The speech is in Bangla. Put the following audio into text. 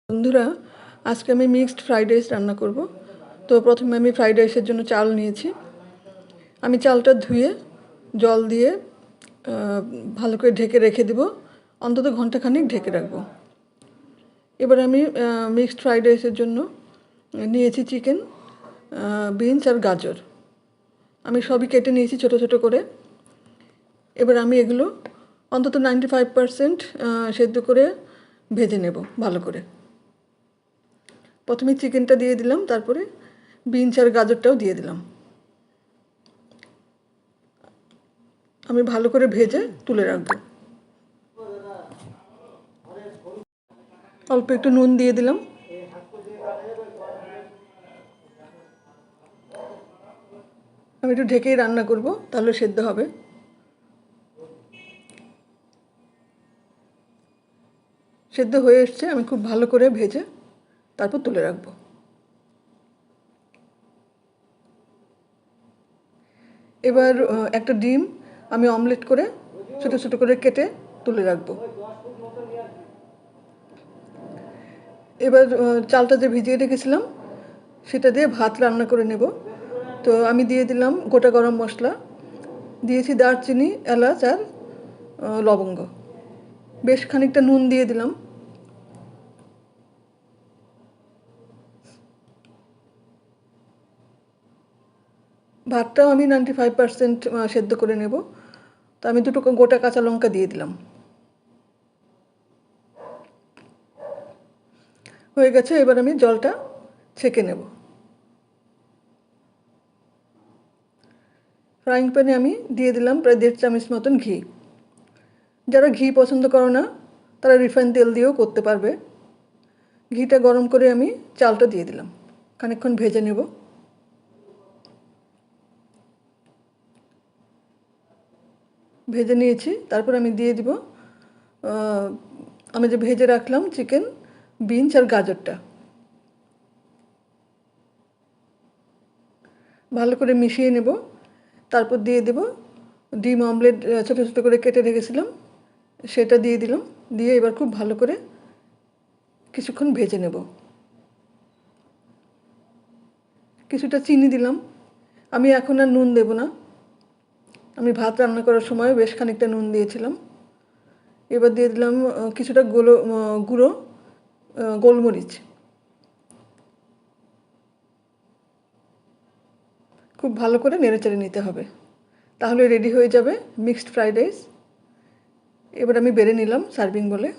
বন্ধুরা, আজকে আমি মিক্সড ফ্রাইড রাইস রান্না করব। তো প্রথমে আমি ফ্রাইড রাইসের জন্য চাল নিয়েছি। আমি চালটা ধুয়ে জল দিয়ে ভালো করে ঢেকে রেখে দেব, অন্তত ঘন্টাখানেক ঢেকে রাখবো। এবার আমি মিক্সড ফ্রাইড রাইসের জন্য নিয়েছি চিকেন, বিনস আর গাজর। আমি সবই কেটে নিয়েছি ছোটো ছোটো করে। এবার আমি এগুলো অন্তত 95% সেদ্ধ করে ভেজে নেব ভালো করে। প্রথমে চিকেনটা দিয়ে দিলাম, তারপরে বিনস আর গাজরটাও দিয়ে দিলাম। আমি ভালো করে ভেজে তুলে রাখবো। অল্প একটু নুন দিয়ে দিলাম। আমি একটু ঢেকেই রান্না করব, তাহলে সেদ্ধ হবে। সেদ্ধ হয়ে এসছে, আমি খুব ভালো করে ভেজে তারপর তুলে রাখবো। এবার একটা ডিম আমি অমলেট করে ছোটো ছোটো করে কেটে তুলে রাখবো। এবার চালটা যে ভিজিয়ে রেখেছিলাম সেটা দিয়ে ভাত রান্না করে নেব। তো আমি দিয়ে দিলাম গোটা গরম মশলা, দিয়েছি দারচিনি, এলাচ আর লবঙ্গ। বেশ খানিকটা নুন দিয়ে দিলাম। ভাতটাও আমি 95% সেদ্ধ করে নেব। তো আমি দুটো গোটা কাঁচা লঙ্কা দিয়ে দিলাম। হয়ে গেছে, এবার আমি জলটা ছেঁকে নেব। ফ্রাইং প্যানে আমি দিয়ে দিলাম প্রায় 1.5 চামচ মতন ঘি। যারা ঘি পছন্দ করো না তারা রিফাইন তেল দিয়েও করতে পারবে। ঘিটা গরম করে আমি চালটা দিয়ে দিলাম, খানিকক্ষণ ভেজে নেব। ভেজে নিয়েছি, তারপর আমি দিয়ে দিব আমি যে ভেজে রাখলাম চিকেন, বিনস আর গাজরটা। ভালো করে মিশিয়ে নেব। তারপর দিয়ে দেব ডিম অমলেট ছোটো ছোটো করে কেটে রেখেছিলাম, সেটা দিয়ে দিলাম। দিয়ে এবার খুব ভালো করে কিছুক্ষণ ভেজে নেব। কিছুটা চিনি দিলাম। আমি এখন আর নুন দেব না, আমি ভাত রান্না করার সময় বেশ খানিকটা নুন দিয়েছিলাম। এবার দিয়ে দিলাম কিছুটা গুঁড়ো গোলমরিচ। খুব ভালো করে নেড়েচেড়ে নিতে হবে, তাহলে রেডি হয়ে যাবে মিক্সড ফ্রাইড রাইস। এবার আমি বেড়ে নিলাম সার্ভিং বলে।